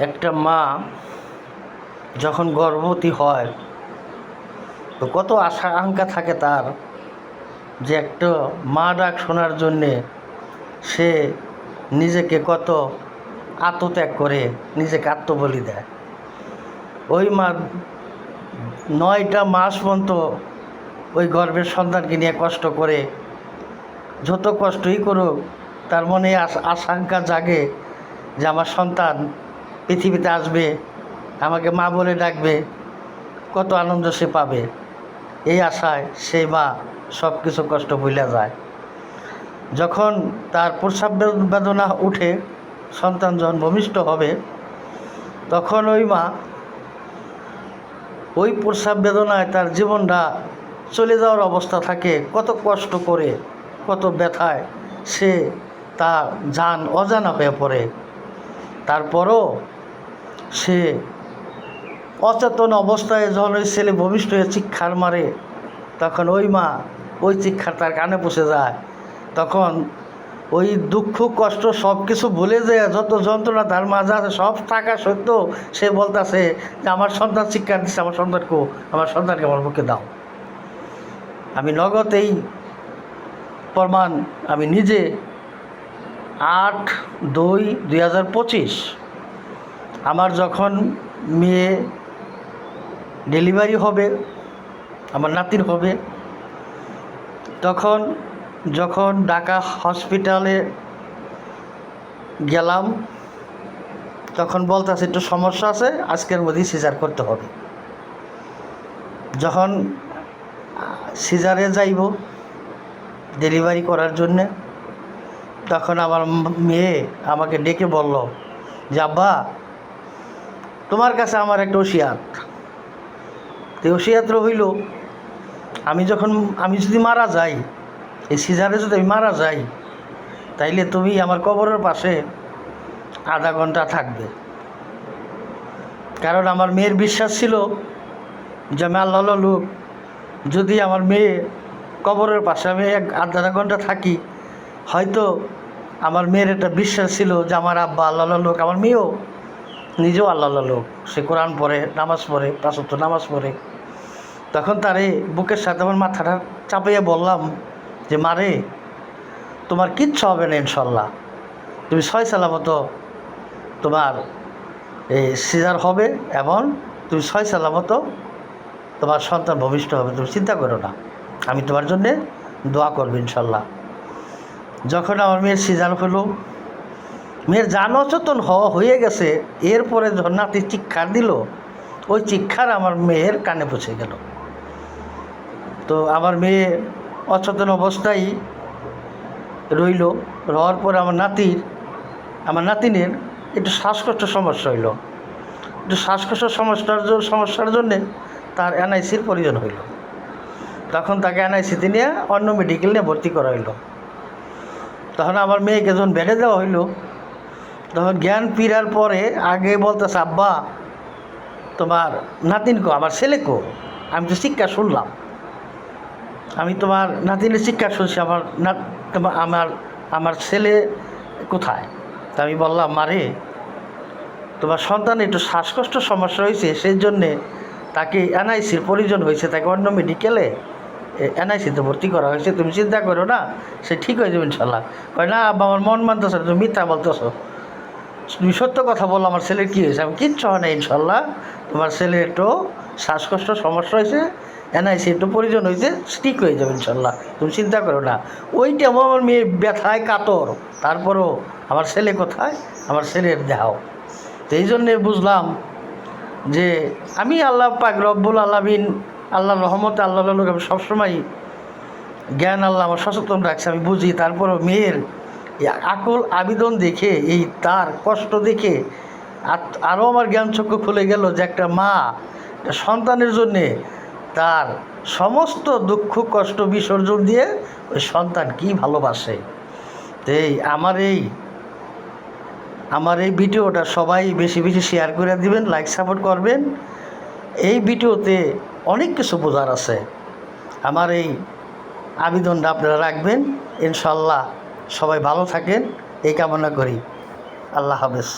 একটা মা যখন গর্ভবতী হয় তো কত আশা আকাঙ্ক্ষা থাকে তার যে একটা মা ডাক শোনার জন্যে সে নিজেকে কত আত্মত্যাগ করে, নিজেকে আত্মবলি দেয়। ওই মা 9টা মাস পর্যন্ত ওই গর্ভের সন্তানকে নিয়ে কষ্ট করে, যত কষ্টই করুক তার মনে আশঙ্কা জাগে যে আমার সন্তান পৃথিবীতে আসবে, আমাকে মা বলে ডাকবে, কত আনন্দ সে পাবে। এই আশায় সেই মা সব কিছু কষ্ট ভুলে যায়। যখন তার প্রসব বেদনা উঠে, সন্তান যখন ভূমিষ্ঠ হবে, তখন ওই মা ওই প্রসব বেদনায় তার জীবনটা চলে যাওয়ার অবস্থা থাকে। কত কষ্ট করে, কত ব্যথায় সে তার জান অজানা হয়ে পড়ে। তারপরও সে অচেতন অবস্থায় যখন ওই ছেলে ভূমিষ্ঠ হয়ে চিৎকার মারে, তখন ওই মা ওই চিৎকার তার কানে পৌঁছে যায়। তখন ওই দুঃখ কষ্ট সব কিছু ভুলে যায়, যত যন্ত্রণা তার মাঝে আছে সব থাকা সত্ত্বেও সে বলতেছে যে আমার সন্তান চিৎকার দিচ্ছে, আমার সন্তানকে আমার মুখে দাও। আমি নগদ এই প্রমাণ আমি নিজে 8/2/2025 আমার যখন মেয়ে ডেলিভারি হবে, আমার নাতির হবে, তখন যখন ঢাকা হসপিটালে গেলাম, তখন বলতেছে একটু সমস্যা আছে, আজকের মধ্যেই সিজার করতে হবে। যখন সিজারে যাইব ডেলিভারি করার জন্যে, তখন আমার মেয়ে আমাকে ডেকে বলল যে আব্বা, তোমার কাছে আমার একটা ওসিয়াত। তো ওসিয়াত হইল, আমি যদি মারা যাই, এই সিজারে যদি আমি মারা যাই, তাইলে তুমি আমার কবরের পাশে আধা ঘন্টা থাকবে। কারণ আমার মেয়ের বিশ্বাস ছিল যে আমি আল্লাহ লোক, যদি আমার মেয়ে কবরের পাশে আমি আধা ঘন্টা থাকি, হয়তো আমার মেয়ের একটা বিশ্বাস ছিল যে আমার আব্বা আল্লাহ লোক, আমার মেয়েও নিজেও আল্লাহ লোক। সে কোরআন পড়ে, নামাজ পড়ে, 5 ওয়াক্ত নামাজ পড়ে। তখন তারে বুকের সাথে আমার মাথাটা চাপাইয়া বললাম যে মারে, তোমার কিচ্ছু হবে না ইনশাল্লাহ, তুমি সয় সালামত তোমার এই সিজার হবে এবং তুমি সয় সালামত তোমার সন্তান ভূমিষ্ঠ হবে, তুমি চিন্তা করো না, আমি তোমার জন্যে দোয়া করবো ইনশাল্লাহ। যখন আমার মেয়ের সিজার হলো, মেয়ের জান অচেতন হয়ে গেছে, এরপরে যখন নাতি চিৎকার দিল, ওই চিৎকার আমার মেয়ের কানে পৌঁছে গেল। তো আমার মেয়ে অচেতন অবস্থায় রওয়ার পরে আমার নাতিনের একটু শ্বাসকষ্টের সমস্যা হইল। একটু শ্বাসকষ্টের সমস্যার জন্যে তার এনআইসির প্রয়োজন হইল। তখন তাকে এনআইসিতে নিয়ে অন্য মেডিকেল নিয়ে ভর্তি করা হইল। তখন আমার মেয়েকে যখন বেড়ে দেওয়া হইল, তখন জ্ঞান ফিরার পরে আগে বলতেছে আব্বা, তোমার নাতিনকো, আমার ছেলেকো, আমি তো শিক্ষা শুনলাম, আমি তোমার নাতিনের শিক্ষা শুনছি, আমার ছেলে কোথায়? তা আমি বললাম মারে, তোমার সন্তান একটু শ্বাসকষ্ট সমস্যা হয়েছে, সেই জন্যে তাকে এনআইসির প্রয়োজন হয়েছে, তাকে অন্য মেডিকেলে এনআইসিতে ভর্তি করা হয়েছে, তুমি চিন্তা করো না, সে ঠিক হয়ে যাবে ইনশাল্লাহ। কয় না আব্বা, আমার মন মানতেছ, তুমি মিথ্যা বলতেছ, তুমি সত্য কথা বলো, আমার ছেলের কী হয়েছে? আমি কিচ্ছু হয় না ইনশাল্লাহ, তোমার ছেলের একটু শ্বাসকষ্ট সমস্যা হয়েছে, এনআইসি একটু প্রয়োজন হয়েছে, ঠিক হয়ে যাবে ইনশাল্লাহ, তুমি চিন্তা করো না। ওইটাও আমার মেয়ে ব্যথায় কাতর, তারপরও আমার ছেলে কোথায়, আমার ছেলের দেহাও। তো এই জন্যে বুঝলাম যে আমি আল্লাহ পাক রব্বুল আলামিন, আল্লাহর রহমতে, আল্লাহ লোক, আমি সবসময় জ্ঞান আল্লাহ আমার সচেতন রাখছে, আমি বুঝি। তারপরও মেয়ের আকুল আবেদন দেখে, এই তার কষ্ট দেখে আরও আমার জ্ঞান চক্ষু খুলে গেল যে একটা মা সন্তানের জন্যে তার সমস্ত দুঃখ কষ্ট বিসর্জন দিয়ে ওই সন্তান কী ভালোবাসে। তো আমার এই ভিডিওটা সবাই বেশি বেশি শেয়ার করে দিবেন, লাইক সাপোর্ট করবেন। এই ভিডিওতে অনেক কিছু বোঝার আছে, আমার এই আবেদনটা আপনারা রাখবেন ইনশাল্লাহ। সবাই ভালো থাকেন এই কামনা করি। আল্লাহ হাফেজ।